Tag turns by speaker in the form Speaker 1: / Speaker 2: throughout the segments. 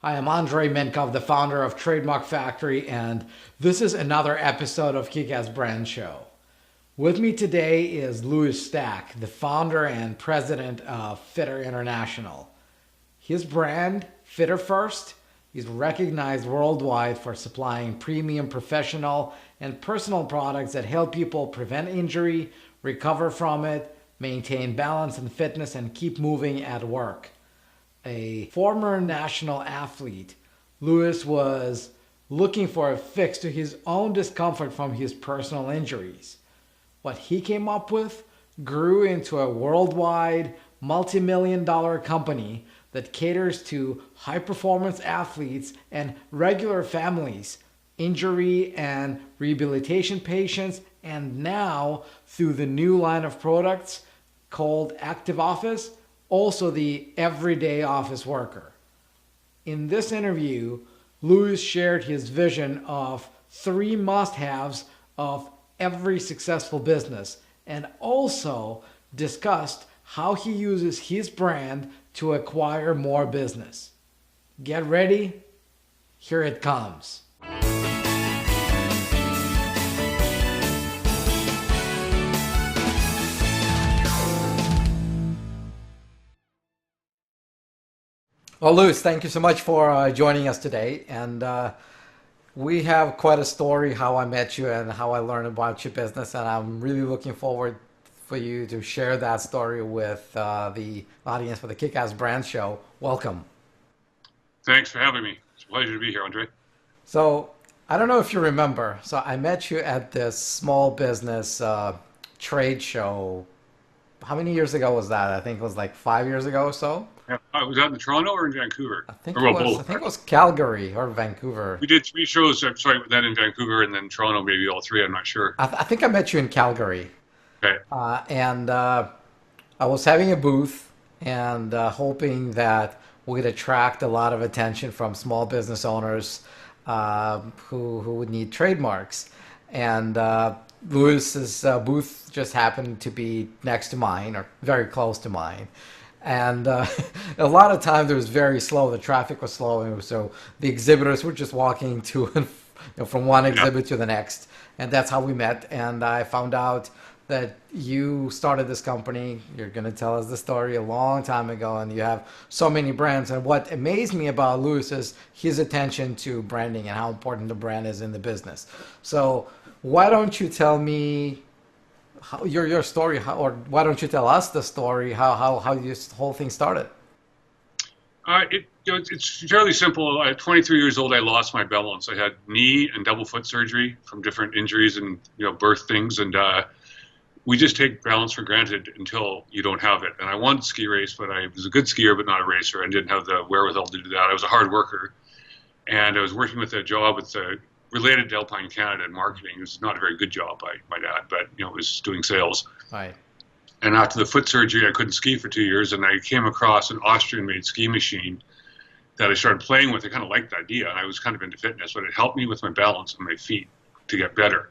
Speaker 1: Hi, I'm Andrei Mincov, the founder of Trademark Factory, and this is another episode of Kick-Ass Brand Show. With me today is Louis Stack, the founder and president of Fitter International. His brand, Fitterfirst, is recognized worldwide for supplying premium professional and personal products that help people prevent injury, recover from it, maintain balance and fitness, and keep moving at work. A former national athlete, Louis was looking for a fix to his own discomfort from his personal injuries. What he came up with grew into a worldwide multi-million-dollar company that caters to high-performance athletes and regular families, injury and rehabilitation patients, and now through the new line of products called Active Office, also the everyday office worker. In this interview, Louis shared his vision of 3 must-haves of every successful business and also discussed how he uses his brand to acquire more business. Get ready, here it comes. Well, Louis, thank you so much for joining us today. And we have quite a story how I met you and how I learned about your business. And I'm really looking forward for you to share that story with the audience for the Kick-Ass Brand Show. Welcome.
Speaker 2: Thanks for having me. It's a pleasure to be here, Andrei.
Speaker 1: So I don't know if you remember. So I met you at this small business trade show. How many years ago was that? I think it was like 5 years ago or so.
Speaker 2: Yeah. Was that in Toronto or in Vancouver?
Speaker 1: I think
Speaker 2: Or
Speaker 1: it
Speaker 2: well,
Speaker 1: was. I
Speaker 2: both.
Speaker 1: think it was Calgary or Vancouver.
Speaker 2: We did 3 shows, sorry, then in Vancouver and then Toronto, maybe all 3, I'm not sure.
Speaker 1: I think I met you in Calgary.
Speaker 2: Okay.
Speaker 1: And I was having a booth and hoping that we'd attract a lot of attention from small business owners who would need trademarks. And Lewis's booth just happened to be next to mine or very close to mine. And a lot of times it was very slow. The traffic was slow, and so the exhibitors were just walking to from one
Speaker 2: Yeah.
Speaker 1: exhibit to the next, and that's how we met. And I found out that you started this company. You're going to tell us the story a long time ago, and you have so many brands. And what amazed me about Louis is his attention to branding and how important the brand is in the business. So why don't you tell me your story, or why don't you tell us the story, how this whole thing started?
Speaker 2: It's fairly simple. At 23 years old, I lost my balance. I had knee and double foot surgery from different injuries and birth things, and we just take balance for granted until you don't have it. And I wanted to ski race, but I was a good skier, but not a racer, and didn't have the wherewithal to do that. I was a hard worker, and I was working with a job with related to Alpine Canada in marketing. It was not a very good job, I might add, but it was doing sales.
Speaker 1: Right.
Speaker 2: And after the foot surgery, I couldn't ski for 2 years, and I came across an Austrian-made ski machine that I started playing with. I kind of liked the idea, and I was kind of into fitness, but it helped me with my balance on my feet to get better.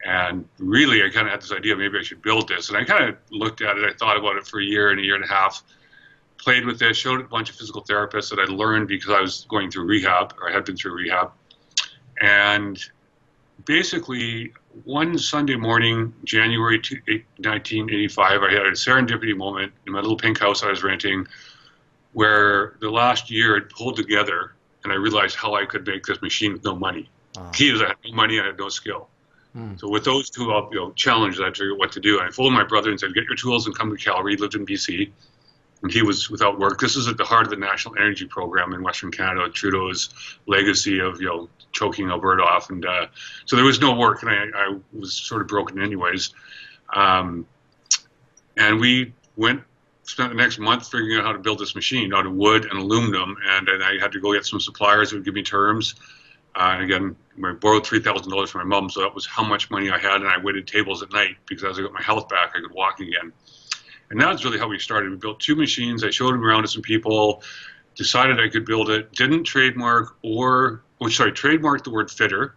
Speaker 2: And really, I kind of had this idea, maybe I should build this. And I kind of looked at it. I thought about it for a year and a half, played with this, showed it a bunch of physical therapists that I'd learned because I was going through rehab, or I had been through rehab. And basically, one Sunday morning, January 1985, I had a serendipity moment in my little pink house I was renting where the last year had pulled together, and I realized how I could make this machine with no money. Key is I had no money, I had no skill. So with those two challenges, I figured out what to do. And I phoned my brother and said, get your tools and come to Calgary. He lived in BC, and he was without work. This is at the heart of the National Energy Program in Western Canada, Trudeau's legacy of choking Alberta off. And so there was no work, and I was sort of broken anyways. And we spent the next month figuring out how to build this machine out of wood and aluminum, and I had to go get some suppliers who would give me terms. And again, I borrowed $3,000 from my mom, so that was how much money I had, and I waited tables at night because as I got my health back, I could walk again. And that's really how we started. We built 2 machines. I showed them around to some people, decided I could build it, didn't trademark trademarked the word fitter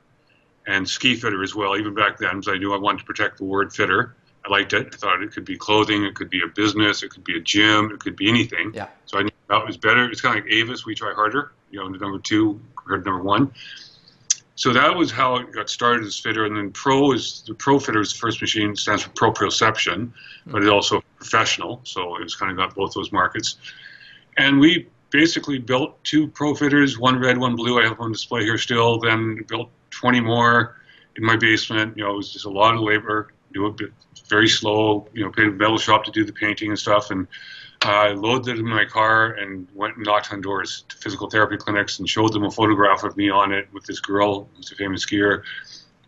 Speaker 2: and ski fitter as well, even back then, because I knew I wanted to protect the word fitter. I liked it. I thought it could be clothing, it could be a business, it could be a gym, it could be anything.
Speaker 1: Yeah.
Speaker 2: So I knew that was better. It's kind of like Avis, we try harder, the number 2 compared to number 1. So that was how it got started as fitter. And then the Pro Fitter is the first machine, stands for proprioception, but it's also professional. So it was kind of got both those markets. And we basically built 2 Pro Fitters, one red, one blue. I have on display here still. Then built 20 more in my basement. It was just a lot of labor, do a bit very slow, paid a metal shop to do the painting and stuff. And I loaded it in my car and went and knocked on doors to physical therapy clinics and showed them a photograph of me on it with this girl who's a famous skier,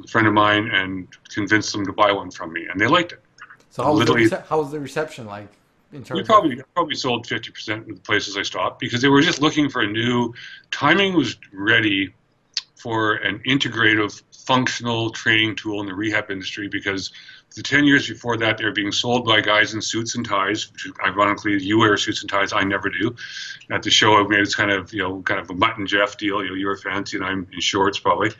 Speaker 2: a friend of mine, and convinced them to buy one from me. And they liked it.
Speaker 1: So how was the reception like? In terms
Speaker 2: we probably sold 50% of the places I stopped because they were just looking for a new. Timing was ready for an integrative, functional training tool in the rehab industry because the 10 years before that, they were being sold by guys in suits and ties, which ironically, you wear suits and ties, I never do. At the show, I made it's kind of a Mutt and Jeff deal. You were fancy and I'm in shorts probably.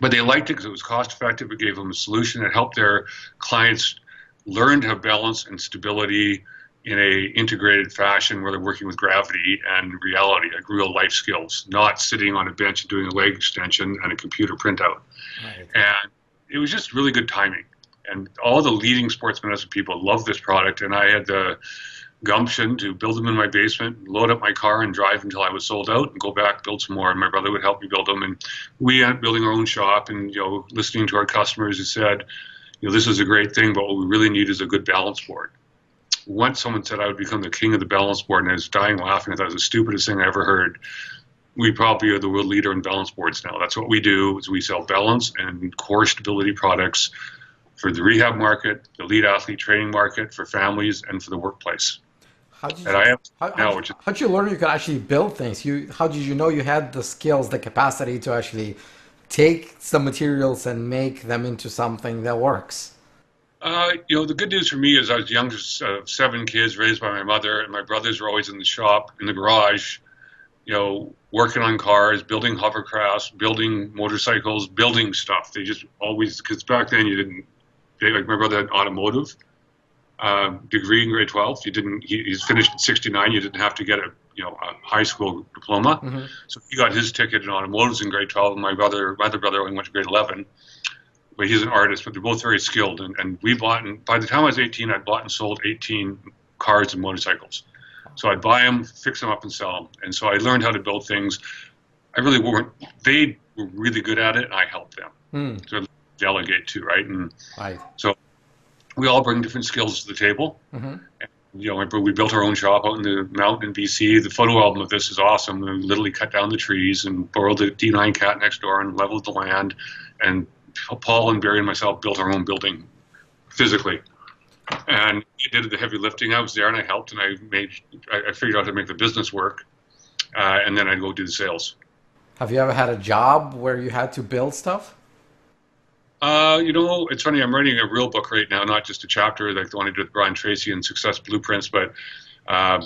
Speaker 2: But they liked it because it was cost effective. It gave them a solution that helped their clients learn to have balance and stability in a integrated fashion where they're working with gravity and reality, like real life skills, not sitting on a bench and doing a leg extension and a computer printout. Right. And it was just really good timing. And all the leading sports medicine people loved this product, and I had the gumption to build them in my basement, load up my car, and drive until I was sold out, and go back, build some more. And my brother would help me build them, and we ended up building our own shop, and listening to our customers who said, this is a great thing, but what we really need is a good balance board. Once someone said I would become the king of the balance board, and I was dying laughing. I thought it was the stupidest thing I ever heard. We probably are the world leader in balance boards now. That's what we do. Is we sell balance and core stability products for the rehab market, the elite athlete training market, for families, and for the workplace.
Speaker 1: How did you learn you could actually build things? How did you know you had the skills, the capacity to actually take some materials and make them into something that works?
Speaker 2: The good news for me is I was the youngest of 7 kids raised by my mother, and my brothers were always in the shop, in the garage, working on cars, building hovercrafts, building motorcycles, building stuff. They just always, because back then like my brother had automotive degree in grade 12. He's finished in 69. You didn't have to get a high school diploma. Mm-hmm. So he got his ticket in automotives in grade 12, and my other brother only went to grade 11. But he's an artist, but they're both very skilled. And we bought, and by the time I was 18, I bought and sold 18 cars and motorcycles. So I'd buy them, fix them up, and sell them. And so I learned how to build things. They were really good at it, and I helped them. So I delegate to, right? And so we all bring different skills to the table. Mm-hmm. And, we built our own shop out in the mountain in BC. The photo album of this is awesome. We literally cut down the trees and borrowed the D9 cat next door and leveled the land. And Paul and Barry and myself built our own building physically. And he did the heavy lifting. I was there and I helped, and I figured out how to make the business work. And then I'd go do the sales.
Speaker 1: Have you ever had a job where you had to build stuff?
Speaker 2: It's funny. I'm writing a real book right now, not just a chapter like the one I did with Brian Tracy and Success Blueprints, but I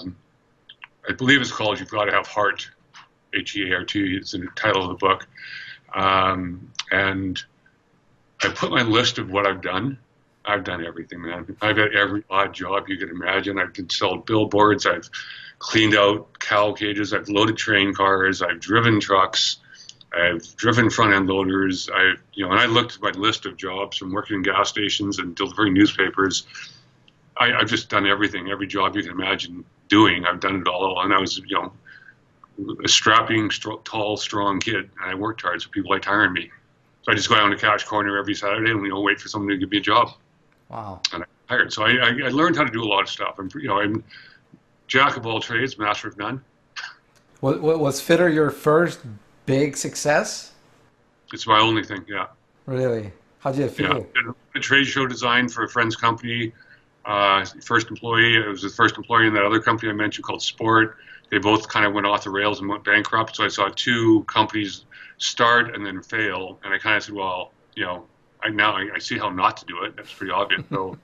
Speaker 2: believe it's called You've Got to Have Heart, H-E-A-R-T. It's the title of the book. And I put my list of what I've done. I've done everything, man. I've had every odd job you can imagine. I've sold billboards. I've cleaned out cow cages. I've loaded train cars. I've driven trucks. I've driven front-end loaders. And I looked at my list of jobs from working in gas stations and delivering newspapers. I've just done everything, every job you can imagine doing. I've done it all. And I was, a strapping, tall, strong kid. And I worked hard, so people liked hiring me. So I just go down to Cash Corner every Saturday and wait for someone to give me a job.
Speaker 1: Wow.
Speaker 2: And I hired. So I learned how to do a lot of stuff. I'm jack of all trades, master of none.
Speaker 1: Was Fitter your first big success?
Speaker 2: It's my only thing, yeah.
Speaker 1: Really? How did it feel?
Speaker 2: Yeah. A trade show design for a friend's company. First employee. It was the first employee in that other company I mentioned called Sport. They both kind of went off the rails and went bankrupt. So I saw 2 companies start and then fail. And I kind of said, well, I see how not to do it. That's pretty obvious. So,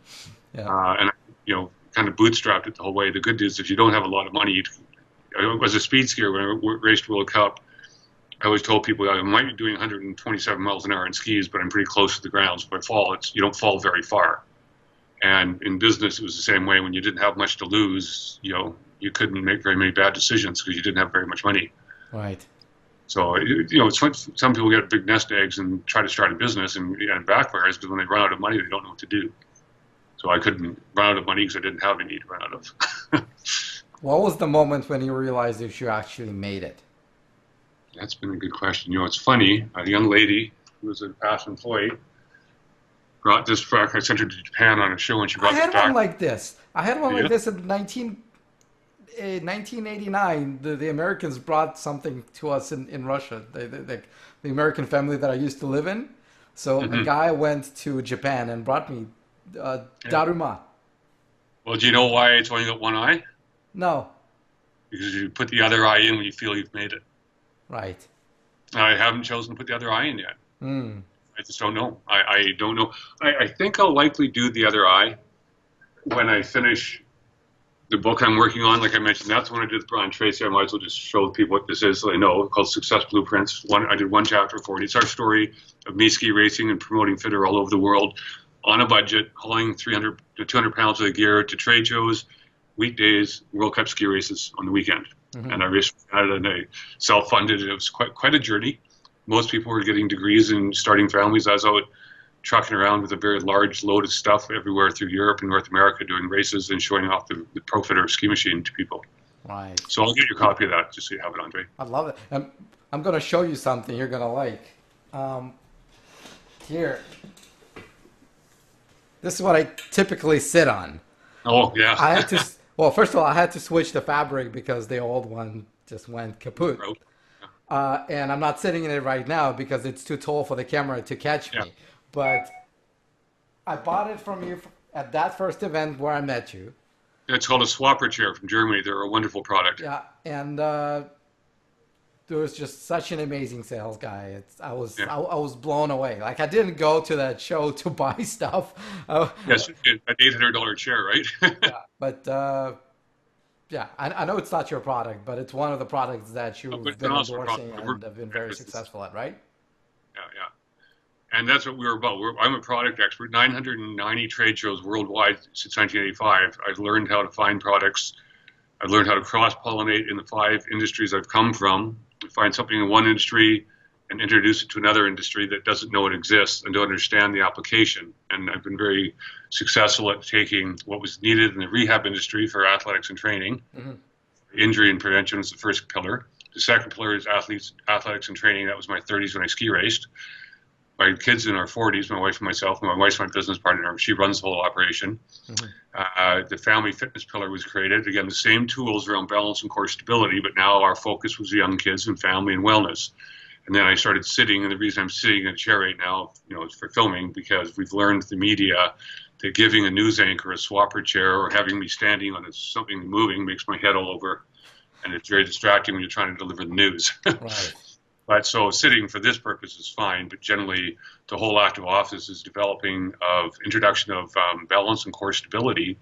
Speaker 2: and kind of bootstrapped it the whole way. The good news is if you don't have a lot of money, as a speed skier, when I raced World Cup, I always told people I might be doing 127 miles an hour in skis, but I'm pretty close to the ground. So if I fall, you don't fall very far. And in business, it was the same way. When you didn't have much to lose, you couldn't make very many bad decisions because you didn't have very much money.
Speaker 1: Right.
Speaker 2: So, it's fun. Some people get big nest eggs and try to start a business and backfires because when they run out of money, they don't know what to do. So I couldn't run out of money because I didn't have any to run out of.
Speaker 1: What was the moment when you realized that you actually made it?
Speaker 2: That's been a good question. It's funny. A young lady who was a past employee brought this back. I sent her to Japan on a show, and she brought
Speaker 1: I
Speaker 2: this
Speaker 1: had
Speaker 2: back.
Speaker 1: one like this. I had one
Speaker 2: Yeah.
Speaker 1: like this in 1989. The Americans brought something to us in Russia. The American family that I used to live in. So a guy went to Japan and brought me daruma.
Speaker 2: Well, do you know why it's only got one eye?
Speaker 1: No.
Speaker 2: Because you put the other eye in when you feel you've made it.
Speaker 1: Right.
Speaker 2: I haven't chosen to put the other eye in yet.
Speaker 1: Mm.
Speaker 2: I just don't know. I don't know. I think I'll likely do the other eye when I finish the book I'm working on. Like I mentioned, that's when I did with Brian Tracy. I might as well just show people what this is so they know. Called Success Blueprints. I did one chapter for it. It's our story of me ski racing and promoting fitter all over the world on a budget, hauling 300 to 200 pounds of the gear to trade shows, weekdays, World Cup ski races on the weekend. And I raced for Canada and I self-funded. It was quite a journey. Most people were getting degrees and starting families. I was out trucking around with a very large load of stuff everywhere through Europe and North America doing races and showing off the Pro Fitter ski machine to people.
Speaker 1: Right.
Speaker 2: So I'll get you a copy of that just so you have it, Andrei.
Speaker 1: I love it. I'm going to show you something you're going to like. Here. This is what I typically sit on.
Speaker 2: Oh, yeah.
Speaker 1: I had to, well, first of all, I had to switch the fabric because the old one just went kaput. And I'm not sitting in it right now because it's too tall for the camera to catch me. But I bought it from you at that first event where I met you.
Speaker 2: It's called a swapper chair from Germany. They're a wonderful product.
Speaker 1: Yeah, and there was just such an amazing sales guy. I was blown away. Like I didn't go to that show to buy stuff.
Speaker 2: Yes, an $800 chair, right?
Speaker 1: Yeah, but yeah, I know it's not your product, but it's one of the products that you've been endorsing and have been very successful at, right?
Speaker 2: Yeah. And that's what we were about. I'm a product expert. 990 trade shows worldwide since 1985. I've learned how to find products. I've learned how to cross-pollinate in the 5 industries I've come from. Find something in one industry and introduce it to another industry that doesn't know it exists and don't understand the application. And I've been very successful at taking what was needed in the rehab industry for athletics and training. Injury and prevention was the first pillar. The second pillar is athletics and training. That was my 30s when I ski raced. My kids in our 40s, my wife and myself, and my wife's my business partner. She runs the whole operation. The family fitness pillar was created. Again, the same tools around balance and core stability, but now our focus was young kids and family and wellness. And then I started sitting, and the reason I'm sitting in a chair right now, is for filming, because we've learned the media that giving a news anchor a swapper chair or having me standing on something moving makes my head all over, and it's very distracting when you're trying to deliver the news.
Speaker 1: Right.
Speaker 2: But so sitting for this purpose is fine, but generally the whole active office is developing of introduction of balance and core stability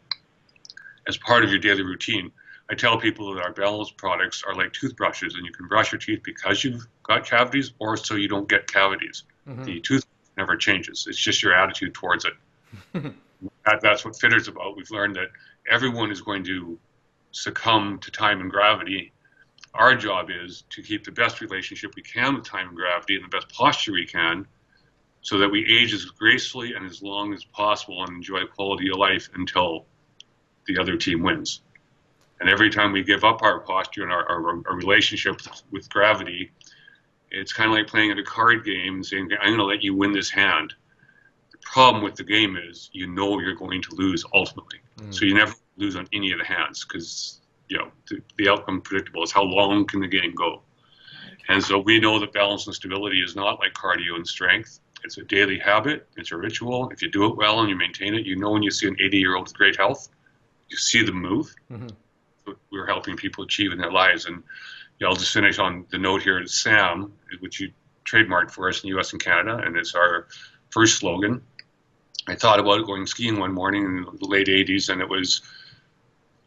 Speaker 2: as part of your daily routine. I tell people that our balance products are like toothbrushes, and you can brush your teeth because you've got cavities or so you don't get cavities. The tooth never changes. It's just your attitude towards it. That's what Fitter's about. We've learned that everyone is going to succumb to time and gravity. Our job is to keep the best relationship we can with time and gravity and the best posture we can so that we age as gracefully and as long as possible and enjoy quality of life until the other team wins. And every time we give up our posture and our relationship with gravity, it's kind of like playing at a card game and saying, I'm going to let you win this hand. The problem with the game is you're going to lose ultimately. So you never lose on any of the hands because the outcome predictable is how long can the game go. And so we know that balance and stability is not like cardio and strength. It's a daily habit. It's a ritual. If you do it well and you maintain it, when you see an 80-year-old with great health, you see them move. What we're helping people achieve in their lives. And I'll just finish on the note here. It's SAM, which you trademarked for us in the U.S. and Canada, and it's our first slogan. I thought about going skiing one morning in the late 80s, and it was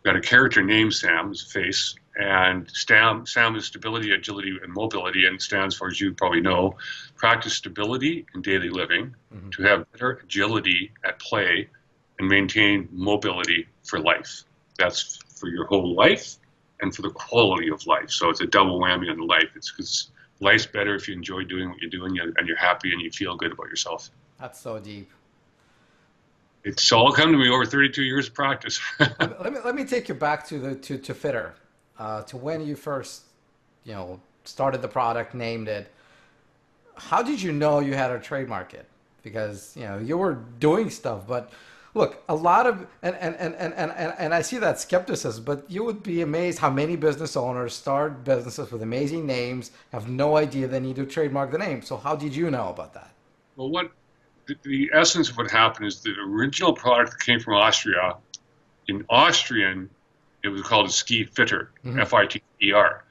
Speaker 2: got a character named Sam, his face, and SAM is stability, agility, and mobility, and it stands for, as you probably know, practice stability in daily living, to have better agility at play, and maintain mobility for life. That's for your whole life and for the quality of life. So it's a double whammy on life. It's because life's better if you enjoy doing what you're doing and you're happy and you feel good about yourself.
Speaker 1: That's so deep.
Speaker 2: It's all come to me over 32 years of practice.
Speaker 1: Let me take you back to Fitter, to when you first, started the product, named it. How did you know you had to trademark it? Because you were doing stuff, but look, a lot of and I see that skepticism, but you would be amazed how many business owners start businesses with amazing names, have no idea they need to trademark the name. So how did you know about that?
Speaker 2: Well, the essence of what happened is the original product came from Austria. In Austrian, it was called a ski fitter, F-I-T-E-R.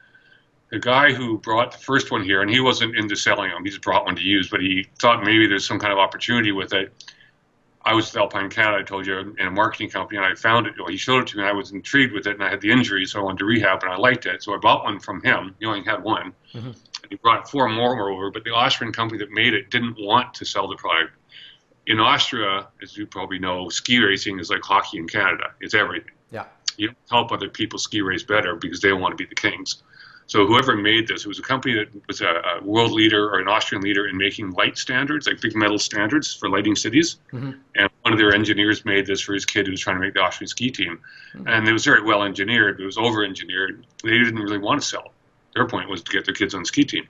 Speaker 2: The guy who brought the first one here, and he wasn't into selling them, he just brought one to use, but he thought maybe there's some kind of opportunity with it. I was with Alpine Canada, I told you, in a marketing company, and I found it. Well, he showed it to me, and I was intrigued with it, and I had the injury, so I wanted to rehab, and I liked it. So I bought one from him. He only had one. And he brought 4 more over, but the Austrian company that made it didn't want to sell the product. In Austria, as you probably know, ski racing is like hockey in Canada. It's everything.
Speaker 1: Yeah.
Speaker 2: You don't help other people ski race better because they want to be the kings. So whoever made this, it was a company that was a world leader or an Austrian leader in making light standards, like big metal standards for lighting cities. And one of their engineers made this for his kid who was trying to make the Austrian ski team. And it was very well engineered, but it was over engineered. They didn't really want to sell it. Their point was to get their kids on the ski team.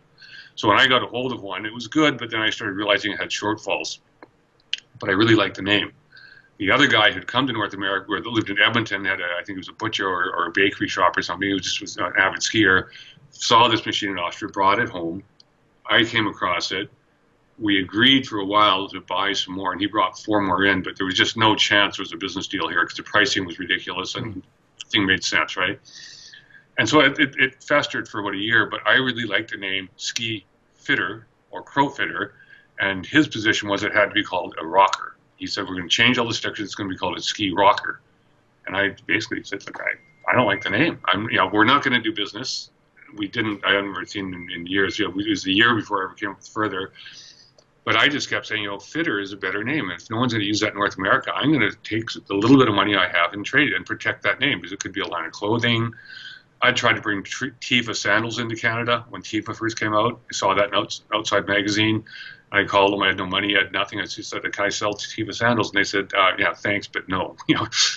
Speaker 2: So when I got a hold of one, it was good, but then I started realizing it had shortfalls. But I really liked the name. The other guy who'd come to North America, who lived in Edmonton, had I think it was a butcher or a bakery shop or something. He was an avid skier. Saw this machine in Austria, brought it home. I came across it. We agreed for a while to buy some more, and he brought 4 more in. But there was just no chance there was a business deal here because the pricing was ridiculous and nothing made sense, right? And so it festered for about a year. But I really liked the name Ski Fitter or Pro Fitter, and his position was it had to be called a rocker. He said, we're going to change all the stickers. It's going to be called a ski rocker. And I basically said, look, I don't like the name. We're not going to do business. We didn't, I haven't ever seen in years. It was the year before I ever came further. But I just kept saying, Fitter is a better name. If no one's going to use that in North America, I'm going to take the little bit of money I have and trade it and protect that name because it could be a line of clothing. I tried to bring Tifa sandals into Canada when Tifa first came out. I saw that in Outside Magazine. I called them. I had no money. I had nothing. I just said, can I sell Tifa sandals? And they said, yeah, thanks, but no.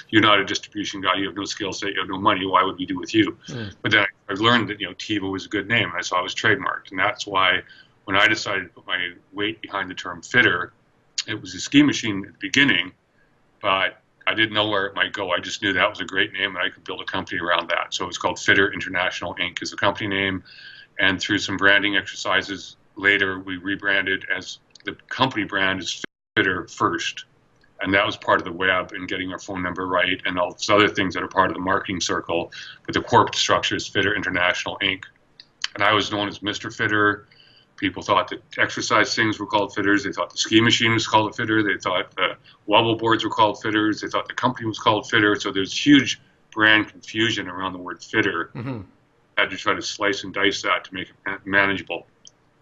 Speaker 2: You're not a distribution guy. You have no skill set. You have no money. Why would we do with you? But then I learned that, Tifa was a good name. And I saw it was trademarked. And that's why when I decided to put my weight behind the term fitter, it was a ski machine at the beginning, but I didn't know where it might go. I just knew that was a great name and I could build a company around that. So it was called Fitter International Inc. is the company name. And through some branding exercises, later, we rebranded as the company brand is Fitterfirst. And that was part of the web and getting our phone number right and all these other things that are part of the marketing circle. But the corporate structure is Fitter International Inc. And I was known as Mr. Fitter. People thought that exercise things were called fitters. They thought the ski machine was called a fitter. They thought the wobble boards were called fitters. They thought the company was called Fitter. So there's huge brand confusion around the word fitter. I had to try to slice and dice that to make it manageable.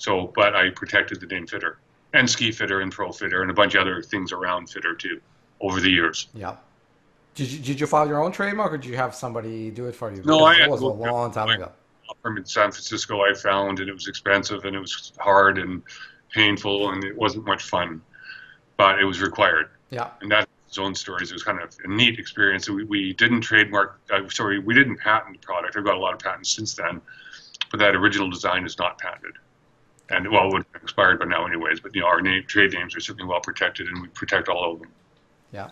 Speaker 2: So, but I protected the name Fitter and Ski Fitter and Pro Fitter and a bunch of other things around Fitter too over the years.
Speaker 1: Yeah. Did you file your own trademark or did you have somebody do it for you?
Speaker 2: No,
Speaker 1: it was a long time ago.
Speaker 2: From in San Francisco, I found, and it was expensive and it was hard and painful and it wasn't much fun, but it was required.
Speaker 1: Yeah.
Speaker 2: And that's its own stories. It was kind of a neat experience. We didn't trademark. We didn't patent the product. I've got a lot of patents since then, but that original design is not patented. And it would have expired by now anyways, but our trade names are certainly well protected and we protect all of them.
Speaker 1: Yeah.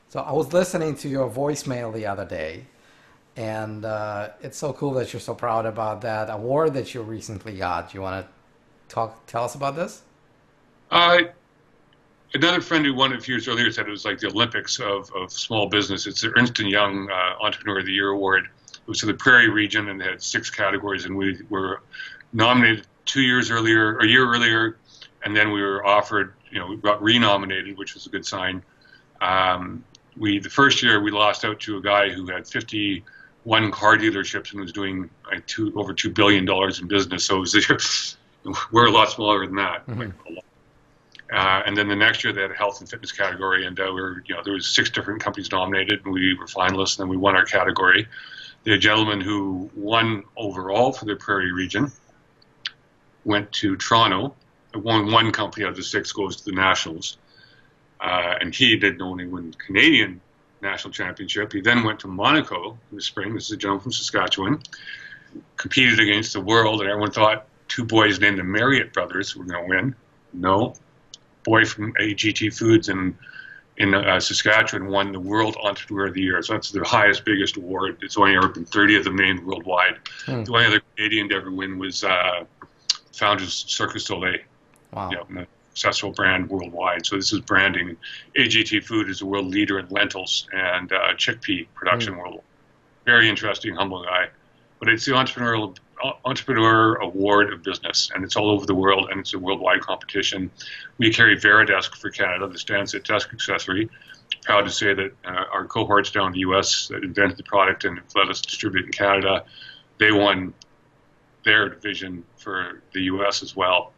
Speaker 1: So I was listening to your voicemail the other day, and it's so cool that you're so proud about that award that you recently got. You want to tell us about this?
Speaker 2: Another friend who won it a few years earlier said it was like the Olympics of small business. It's the Ernst & Young Entrepreneur of the Year Award. It was to the Prairie region and they had 6 categories, and we were nominated a year earlier, and then we were offered, we got renominated, which was a good sign. The first year we lost out to a guy who had 51 car dealerships and was doing over $2 billion in business. So we're a lot smaller than that. And then the next year they had a health and fitness category, and there was 6 different companies nominated, and we were finalists, and then we won our category. The gentleman who won overall for the Prairie region went to Toronto. One company out of the 6 goes to the Nationals, and he didn't only win the Canadian National Championship. He then went to Monaco in the spring. This is a gentleman from Saskatchewan. Competed against the world, and everyone thought 2 boys named the Marriott brothers were going to win. No. Boy from AGT Foods in Saskatchewan won the World Entrepreneur of the Year. So that's the highest, biggest award. It's only ever been 30 of them named worldwide. The only other Canadian to ever win was Founders Cirque du Soleil.
Speaker 1: Wow.
Speaker 2: A successful brand worldwide. So this is branding. AGT Food is a world leader in lentils and chickpea production worldwide. Very interesting, humble guy. But it's the Entrepreneur Award of Business, and it's all over the world, and it's a worldwide competition. We carry Veridesk for Canada, the Stanset desk accessory. Proud to say that our cohorts down in the U.S. that invented the product and let us distribute in Canada, they won their division for the U.S. as well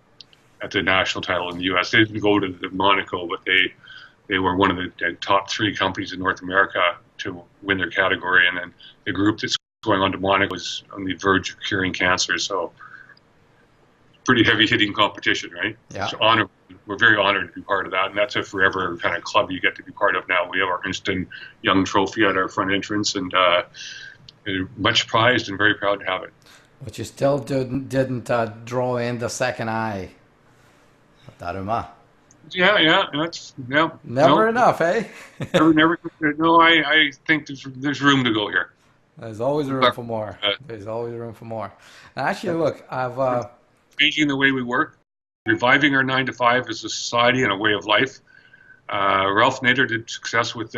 Speaker 2: at the national title in the U.S. They didn't go to the Monaco, but they were one of the top 3 companies in North America to win their category, and then the group that's going on to Monaco was on the verge of curing cancer, so pretty heavy-hitting competition, right?
Speaker 1: Yeah.
Speaker 2: So we're very honored to be part of that, and that's a forever kind of club you get to be part of now. We have our instant young trophy at our front entrance, and much prized and very proud to have it.
Speaker 1: But you still didn't draw in the second eye. Daruma.
Speaker 2: Yeah, that's
Speaker 1: never enough, eh?
Speaker 2: never. No, I think there's room to go here.
Speaker 1: There's always room for more. There's always room for more. And actually, look, I've
Speaker 2: changing the way we work, reviving our 9 to 5 as a society and a way of life. Ralph Nader did success with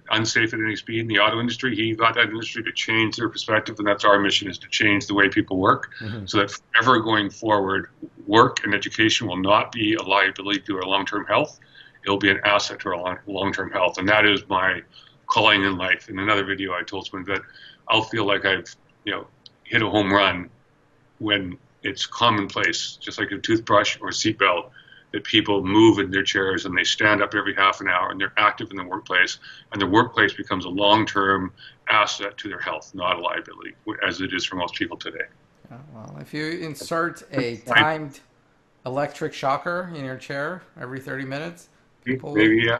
Speaker 2: unsafe at any speed in the auto industry. He got that industry to change their perspective, and that's our mission, is to change the way people work, so that forever going forward, work and education will not be a liability to our long-term health. It'll be an asset to our long-term health, and that is my calling in life. In another video, I told someone that I'll feel like I've hit a home run when it's commonplace, just like a toothbrush or a seatbelt, that people move in their chairs and they stand up every half an hour and they're active in the workplace, and the workplace becomes a long-term asset to their health, not a liability, as it is for most people today.
Speaker 1: Well, if you insert a timed electric shocker in your chair every 30 minutes,
Speaker 2: maybe, yeah.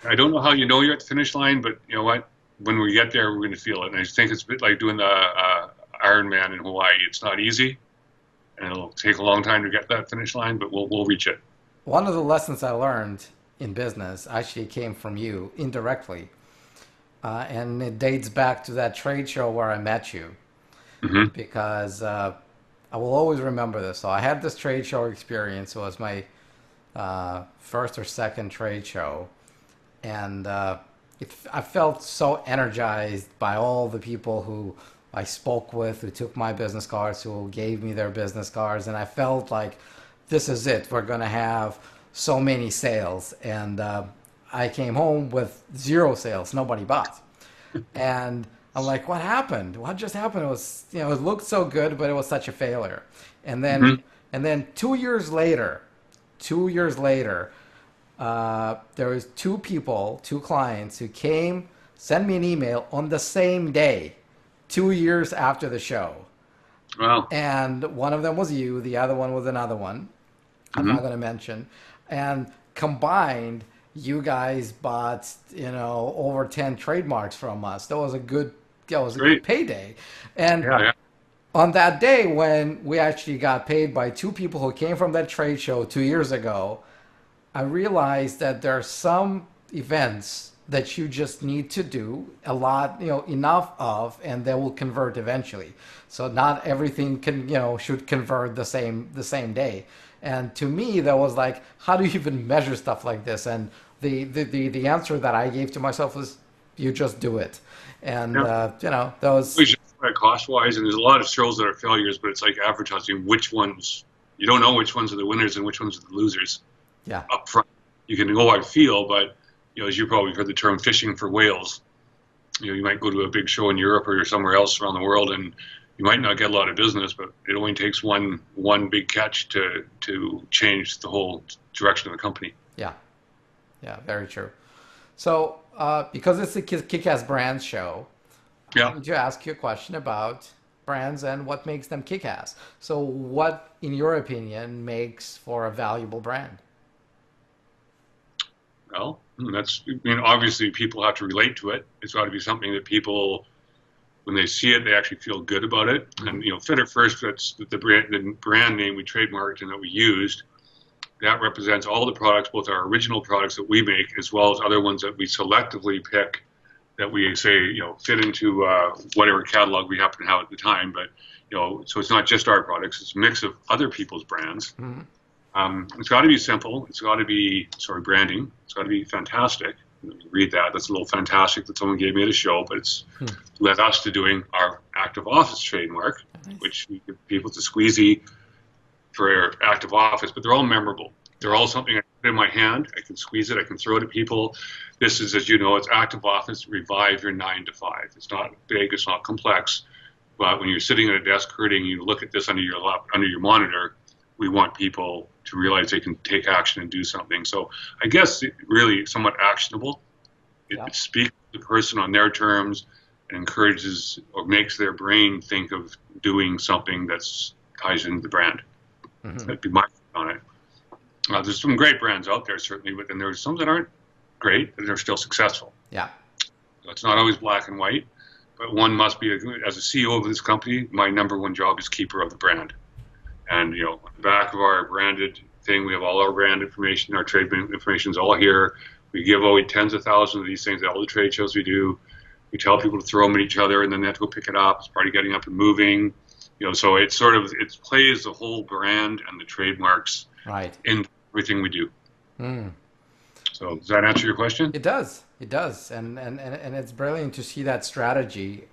Speaker 2: I don't know how you know you're at the finish line, but you know what? When we get there, we're going to feel it. And I think it's a bit like doing the Ironman in Hawaii. It's not easy, and it'll take a long time to get that finish line, but we'll reach it.
Speaker 1: One of the lessons I learned in business actually came from you indirectly, and it dates back to that trade show where I met you, because I will always remember this. So I had this trade show experience. It was my first or second trade show, and I felt so energized by all the people who I spoke with, who took my business cards, who gave me their business cards, and I felt like, this is it. We're going to have so many sales. And I came home with 0 sales. Nobody bought. And I'm like, what happened? What just happened? It was, it looked so good, but it was such a failure. And then 2 years later, there was 2 people, 2 clients who came, sent me an email on the same day, 2 years after the show.
Speaker 2: Wow.
Speaker 1: And one of them was you, the other one was another one I'm not going to mention. And combined, you guys bought, over 10 trademarks from us. That was a good payday. And on that day when we actually got paid by 2 people who came from that trade show 2 years ago, I realized that there are some events that you just need to do a lot, enough of, and they will convert eventually. So not everything should convert the same day. And to me, that was like, how do you even measure stuff like this? And the answer that I gave to myself was, you just do it. And that was
Speaker 2: cost-wise, and there's a lot of shows that are failures, but it's like advertising. Which ones, you don't know which ones are the winners and which ones are the losers.
Speaker 1: Yeah.
Speaker 2: Up front, you can go, I feel, but as you probably heard the term fishing for whales. You might go to a big show in Europe or somewhere else around the world, and you might not get a lot of business, but it only takes one big catch to change the whole direction of the company.
Speaker 1: Yeah, yeah, very true. So, because it's a Kick-Ass Brands show,
Speaker 2: Yeah.
Speaker 1: I'm going to ask you a question about brands and what makes them kick-ass. So, what, in your opinion, makes for a valuable brand?
Speaker 2: Well, obviously people have to relate to it. It's got to be something that people, when they see it, they actually feel good about it. Mm-hmm. And Fitterfirst, that's the brand name we trademarked and that we used. That represents all the products, both our original products that we make, as well as other ones that we selectively pick that we say, fit into whatever catalog we happen to have at the time. But, so it's not just our products, it's a mix of other people's brands. Mm-hmm. It's got to be simple. It's got to be, branding. It's got to be fantastic. Read that. That's a little fantastic that someone gave me at a show, but it's led us to doing our Active Office trademark, which we give people to squeezy for Active Office, but they're all memorable. They're all something I put in my hand. I can squeeze it. I can throw it at people. This is, as you know, it's Active Office, revive your 9 to 5. It's not big. It's not complex. But when you're sitting at a desk hurting, you look at this under your monitor, we want people to realize they can take action and do something. So I guess it really somewhat actionable. It speaks to the person on their terms and encourages or makes their brain think of doing something that ties into the brand. Mm-hmm. That'd be my take on it. There's some great brands out there, certainly, but then there's some that aren't great, but they're still successful.
Speaker 1: Yeah.
Speaker 2: So it's not always black and white, but one must be, as a CEO of this company, my number one job is keeper of the brand. And, on the back of our branded thing, we have all our brand information, our trade information is all here. We give away tens of thousands of these things at all the trade shows we do. We tell people to throw them at each other, and then they have to go pick it up. It's part of getting up and moving. So it plays the whole brand and the trademarks in everything we do. Mm. So does that answer your question?
Speaker 1: It does. It does. And it's brilliant to see that strategy,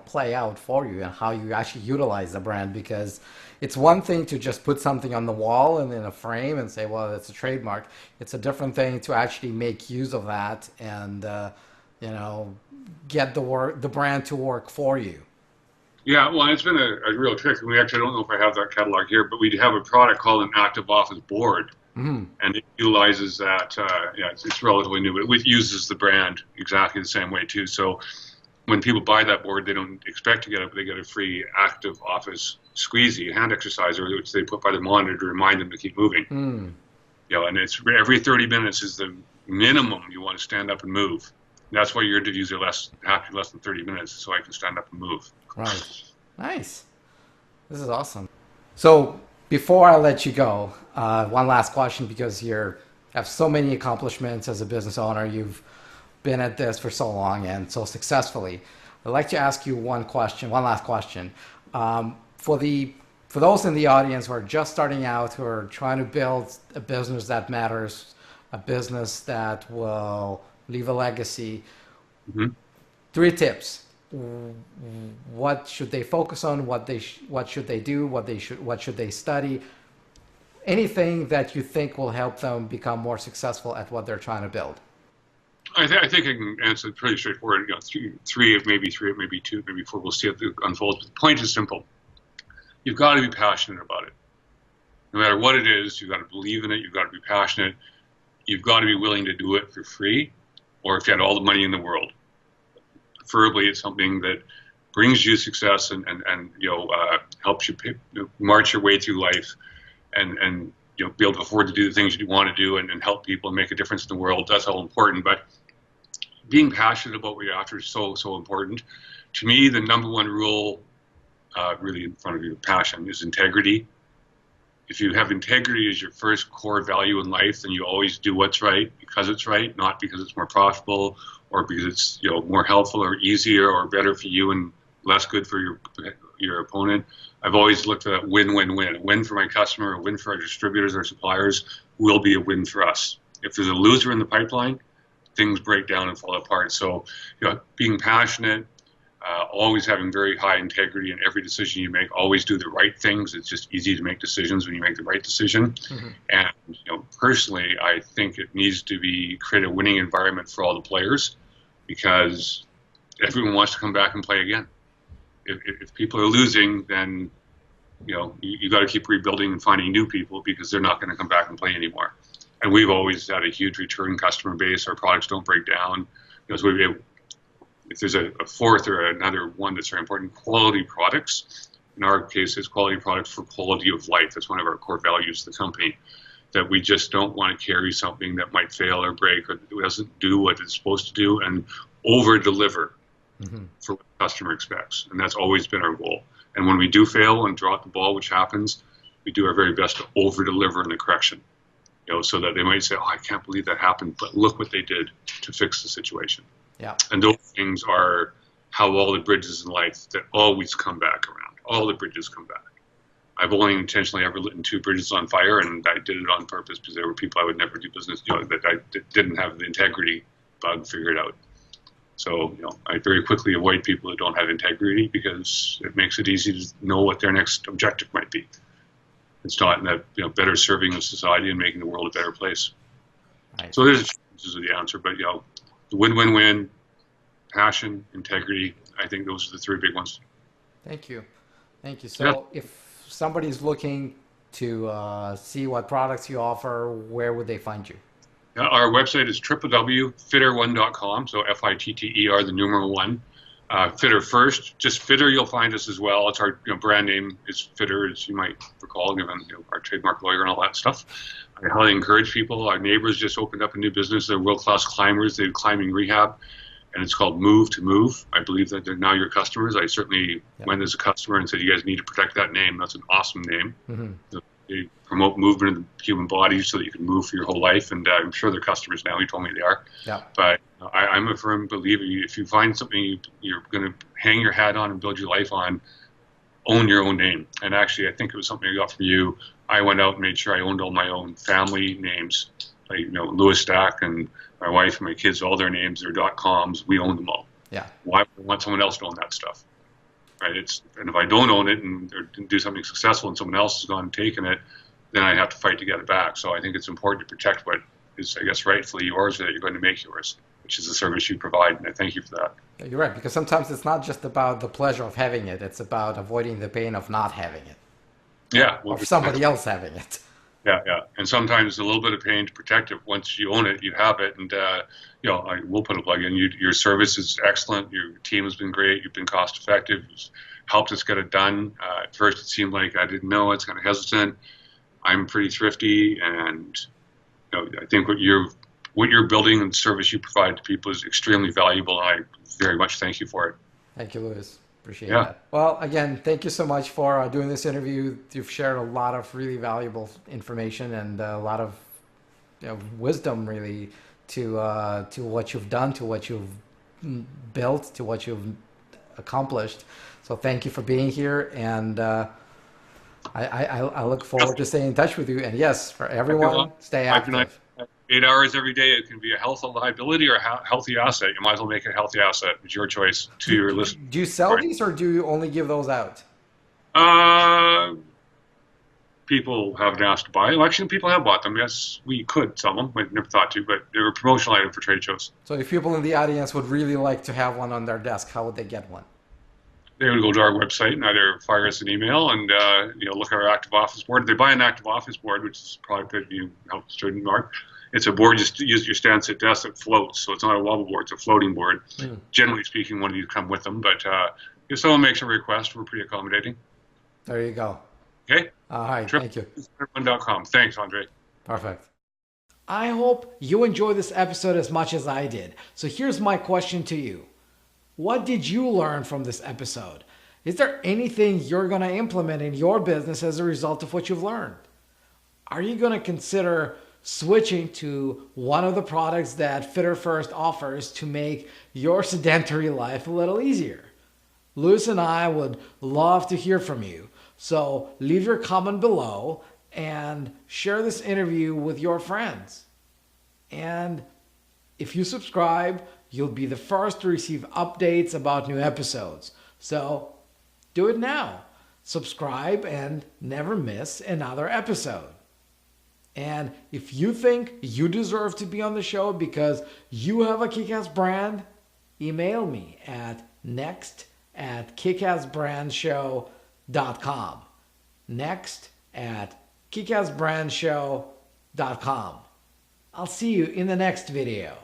Speaker 1: play out for you and how you actually utilize the brand, because it's one thing to just put something on the wall and in a frame and say, well, it's a trademark. It's a different thing to actually make use of that and, get the brand to work for you.
Speaker 2: Yeah, well, it's been a real trick. I don't know if I have that catalog here, but we have a product called an Active Office board, and it utilizes that. It's relatively new, but it uses the brand exactly the same way too. So when people buy that board, they don't expect to get it, but they get a free Active Office squeezy, a hand exerciser, which they put by the monitor to remind them to keep moving. And it's every 30 minutes is the minimum you want to stand up and move. That's why your interviews are less than 30 minutes, so I can stand up and move.
Speaker 1: Right. Nice. This is awesome. So before I let you go, one last question, because you have so many accomplishments as a business owner. You've been at this for so long and so successfully. I'd like to ask you one last question. For those in the audience who are just starting out, who are trying to build a business that matters, a business that will leave a legacy, 3 tips. What should they focus on? What should they do? What should they study? Anything that you think will help them become more successful at what they're trying to build?
Speaker 2: I think I can answer it pretty straightforward. Three, maybe 2, maybe 4. We'll see how it unfolds. But the point is simple. You've got to be passionate about it. No matter what it is, you've got to believe in it. You've got to be passionate. You've got to be willing to do it for free, or if you had all the money in the world. Preferably, it's something that brings you success and helps you march your way through life, and be able to afford to do the things you want to do and help people and make a difference in the world. That's all important. But being passionate about what you're after is so important. To me, the number one rule, really in front of your passion, is integrity. If you have integrity as your first core value in life, then you always do what's right because it's right, not because it's more profitable or because it's more helpful or easier or better for you and less good for your opponent. I've always looked at that win-win-win. A win for my customer, a win for our distributors, our suppliers, will be a win for us. If there's a loser in the pipeline, things break down and fall apart. So, being passionate, always having very high integrity in every decision you make, always do the right things. It's just easy to make decisions when you make the right decision. And personally, I think it needs to create a winning environment for all the players, because everyone wants to come back and play again. if people are losing, then you got to keep rebuilding and finding new people because they're not going to come back and play anymore. And we've always had a huge return customer base. Our products don't break down. So if there's a fourth or another one that's very important, quality products. In our case, it's quality products for quality of life. That's one of our core values of the company, that we just don't want to carry something that might fail or break or doesn't do what it's supposed to do and over-deliver for what the customer expects. And that's always been our goal. And when we do fail and drop the ball, which happens, we do our very best to over-deliver in the correction, so that they might say, oh, I can't believe that happened, but look what they did to fix the situation.
Speaker 1: Yeah.
Speaker 2: And those things are how all the bridges in life that always come back around. All the bridges come back. I've only intentionally ever lit 2 bridges on fire, and I did it on purpose because there were people I would never do business, that I didn't have the integrity bug figured out. So, I very quickly avoid people that don't have integrity because it makes it easy to know what their next objective might be. It's not in that, better serving of society and making the world a better place.
Speaker 1: Right.
Speaker 2: So there's the answer, but, the win-win-win, passion, integrity, I think those are the 3 big ones.
Speaker 1: Thank you. So if somebody's looking to see what products you offer, where would they find you?
Speaker 2: Our website is www.fitter1.com, so F-I-T-T-E-R, the numeral 1. Fitterfirst, just Fitter, you'll find us as well. It's our brand name is Fitter, as you might recall, given our trademark lawyer and all that stuff. I highly encourage people. Our neighbors just opened up a new business. They're world-class climbers. They do climbing rehab, and it's called Move to Move. I believe that they're now your customers. I certainly went as a customer and said, you guys need to protect that name. That's an awesome name. They promote movement of the human body so that you can move for your whole life, and I'm sure they're customers now. He told me they are.
Speaker 1: Yeah.
Speaker 2: But I'm a firm believer. If you find something you're going to hang your hat on and build your life on, own your own name. And actually, I think it was something I got from you. I went out and made sure I owned all my own family names, like Louis Stack and my wife and my kids, all their names, their .coms. We own them all.
Speaker 1: Yeah.
Speaker 2: Why would I want someone else to own that stuff? Right? And if I don't own it and or do something successful and someone else has gone and taken it, then I have to fight to get it back. So I think it's important to protect what is, I guess, rightfully yours, or that you're going to make yours, which is the service you provide. And I thank you for that.
Speaker 1: Yeah, you're right, because sometimes it's not just about the pleasure of having it; it's about avoiding the pain of not having it.
Speaker 2: Yeah.
Speaker 1: Of somebody else having it.
Speaker 2: Yeah, yeah. And sometimes it's a little bit of pain to protect it. Once you own it, you have it. And, I will put a plug in. Your service is excellent. Your team has been great. You've been cost effective. You've helped us get it done. At first, it seemed like I didn't know. It's kind of hesitant. I'm pretty thrifty. And I think what you're building and the service you provide to people is extremely valuable. And I very much thank you for it.
Speaker 1: Thank you, Louis. Appreciate that. Well, again, thank you so much for doing this interview. You've shared a lot of really valuable information and a lot of wisdom, really, to what you've done, to what you've built, to what you've accomplished. So thank you for being here, and I look forward to staying in touch with you. And yes, for everyone, stay active.
Speaker 2: 8 hours every day, it can be a health liability or a healthy asset. You might as well make it a healthy asset. It's your choice to your listeners.
Speaker 1: Do you sell these, or do you only give those out?
Speaker 2: People haven't asked to buy. Well, actually, people have bought them. Yes, we could sell them. I never thought to, but they're a promotional item for trade shows.
Speaker 1: So if people in the audience would really like to have one on their desk, how would they get one?
Speaker 2: They would go to our website and either fire us an email and look at our active office board. If they buy an active office board, which is a product that you help Trademark, it's a board just use your stand-sit desk that floats. So it's not a wobble board; it's a floating board. Generally speaking, one of these come with them. But if someone makes a request, we're pretty accommodating.
Speaker 1: There you go.
Speaker 2: Okay.
Speaker 1: All right. Thank you.
Speaker 2: Fitterfirst.com. Thanks, Andrei.
Speaker 1: Perfect. I hope you enjoyed this episode as much as I did. So here's my question to you. What did you learn from this episode? Is there anything you're going to implement in your business as a result of what you've learned? Are you going to consider switching to one of the products that Fitterfirst offers to make your sedentary life a little easier? Louis and I would love to hear from you. So leave your comment below and share this interview with your friends. And if you subscribe, you'll be the first to receive updates about new episodes. So do it now. Subscribe and never miss another episode. And if you think you deserve to be on the show because you have a kick-ass brand, email me at next at kickassbrandshow.com. Next at kickassbrandshow.com. I'll see you in the next video.